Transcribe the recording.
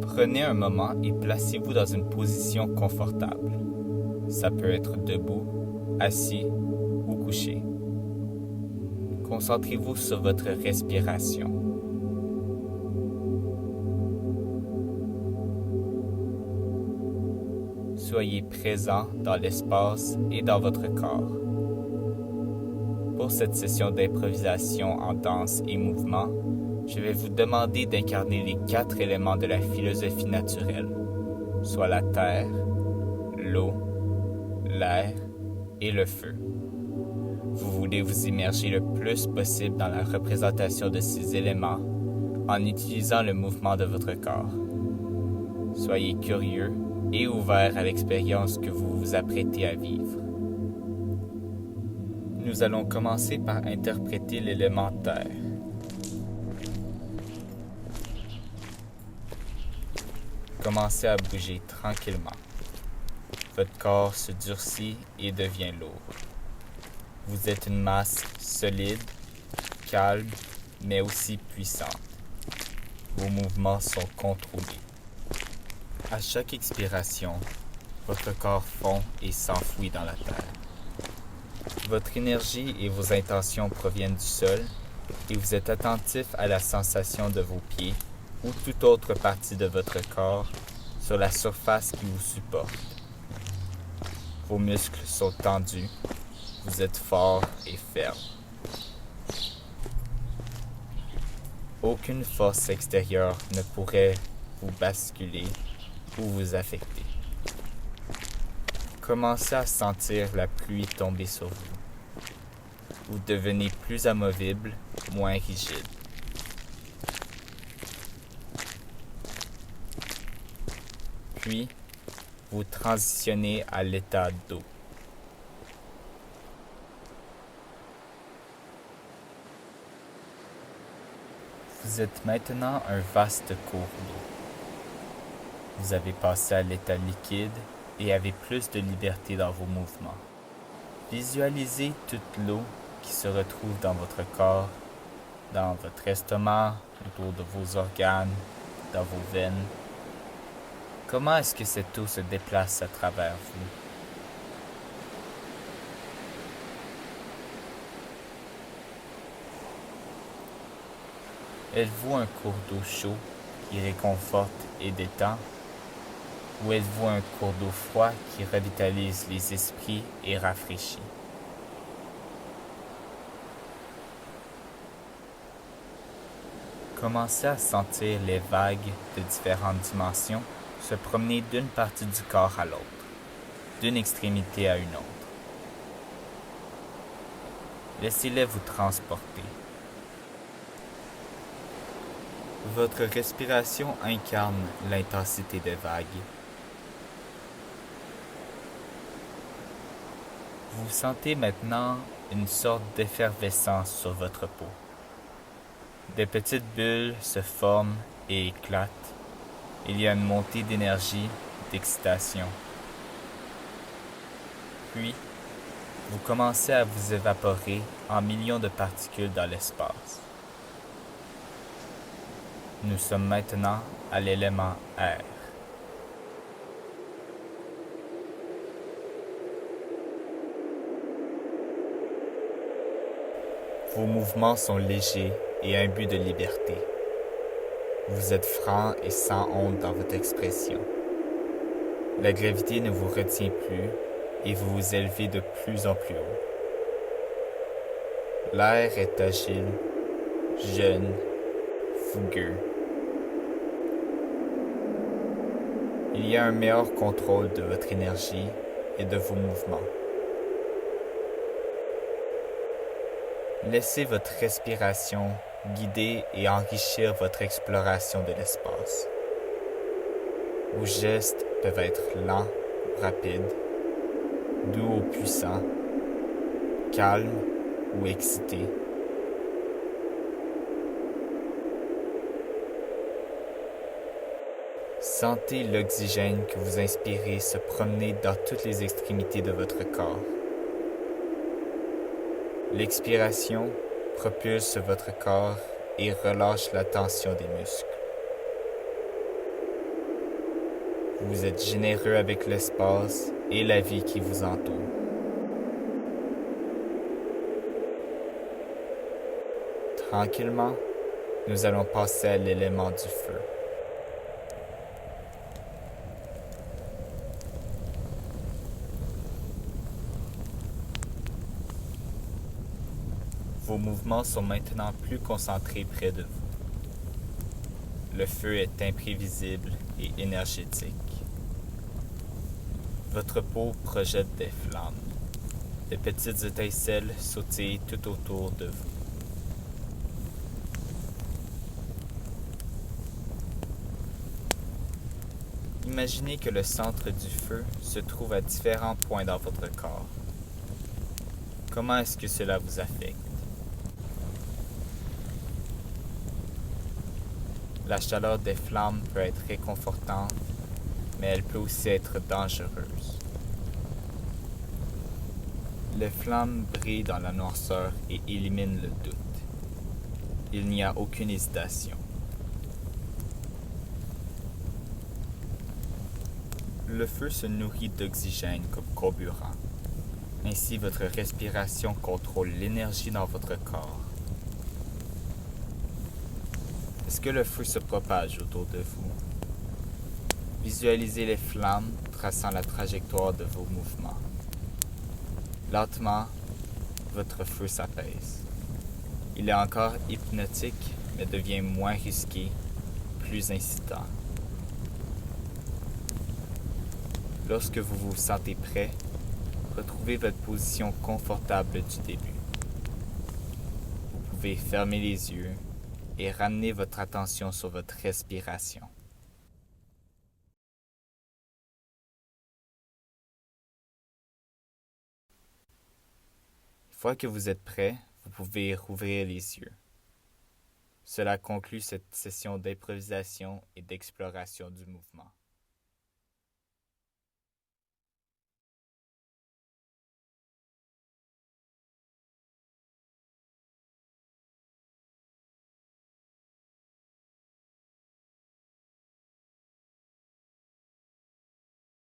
Prenez un moment et placez-vous dans une position confortable. Ça peut être debout, assis ou couché. Concentrez-vous sur votre respiration. Soyez présent dans l'espace et dans votre corps. Pour cette session d'improvisation en danse et mouvement, je vais vous demander d'incarner les 4 éléments de la philosophie naturelle, soit la terre, l'eau, l'air et le feu. Vous voulez vous immerger le plus possible dans la représentation de ces éléments en utilisant le mouvement de votre corps. Soyez curieux et ouvert à l'expérience que vous vous apprêtez à vivre. Nous allons commencer par interpréter l'élément terre. Commencez à bouger tranquillement. Votre corps se durcit et devient lourd. Vous êtes une masse solide, calme, mais aussi puissante. Vos mouvements sont contrôlés. À chaque expiration, votre corps fond et s'enfouit dans la terre. Votre énergie et vos intentions proviennent du sol et vous êtes attentif à la sensation de vos pieds ou toute autre partie de votre corps sur la surface qui vous supporte. Vos muscles sont tendus, vous êtes fort et ferme. Aucune force extérieure ne pourrait vous basculer ou vous affecter. Commencez à sentir la pluie tomber sur vous. Vous devenez plus amovible, moins rigide. Puis, vous transitionnez à l'état d'eau. Vous êtes maintenant un vaste cours d'eau. Vous avez passé à l'état liquide et avez plus de liberté dans vos mouvements. Visualisez toute l'eau qui se retrouve dans votre corps, dans votre estomac, autour de vos organes, dans vos veines. Comment est-ce que cette eau se déplace à travers vous? Êtes-vous un cours d'eau chaud qui réconforte et détend? Ou êtes-vous un cours d'eau froid qui revitalise les esprits et rafraîchit? Commencez à sentir les vagues de différentes dimensions se promener d'une partie du corps à l'autre, d'une extrémité à une autre. Laissez-les vous transporter. Votre respiration incarne l'intensité des vagues. Vous sentez maintenant une sorte d'effervescence sur votre peau. Des petites bulles se forment et éclatent. Il y a une montée d'énergie, d'excitation. Puis, vous commencez à vous évaporer en millions de particules dans l'espace. Nous sommes maintenant à l'élément air. Vos mouvements sont légers et imbus de liberté. Vous êtes franc et sans honte dans votre expression. La gravité ne vous retient plus et vous vous élevez de plus en plus haut. L'air est agile, jeune, fougueux. Il y a un meilleur contrôle de votre énergie et de vos mouvements. Laissez votre respiration guider et enrichir votre exploration de l'espace. Vos gestes peuvent être lents ou rapides, doux ou puissants, calmes ou excités. Sentez l'oxygène que vous inspirez se promener dans toutes les extrémités de votre corps. L'expiration propulse votre corps et relâche la tension des muscles. Vous êtes généreux avec l'espace et la vie qui vous entoure. Tranquillement, nous allons passer à l'élément du feu. Vos mouvements sont maintenant plus concentrés près de vous. Le feu est imprévisible et énergétique. Votre peau projette des flammes. De petites étincelles sautillent tout autour de vous. Imaginez que le centre du feu se trouve à différents points dans votre corps. Comment est-ce que cela vous affecte? La chaleur des flammes peut être réconfortante, mais elle peut aussi être dangereuse. Les flammes brillent dans la noirceur et éliminent le doute. Il n'y a aucune hésitation. Le feu se nourrit d'oxygène comme carburant. Ainsi, votre respiration contrôle l'énergie dans votre corps. Est-ce que le feu se propage autour de vous? Visualisez les flammes traçant la trajectoire de vos mouvements. Lentement, votre feu s'apaise. Il est encore hypnotique, mais devient moins risqué, plus incitant. Lorsque vous vous sentez prêt, retrouvez votre position confortable du début. Vous pouvez fermer les yeux et ramener votre attention sur votre respiration. Une fois que vous êtes prêt, vous pouvez rouvrir les yeux. Cela conclut cette session d'improvisation et d'exploration du mouvement.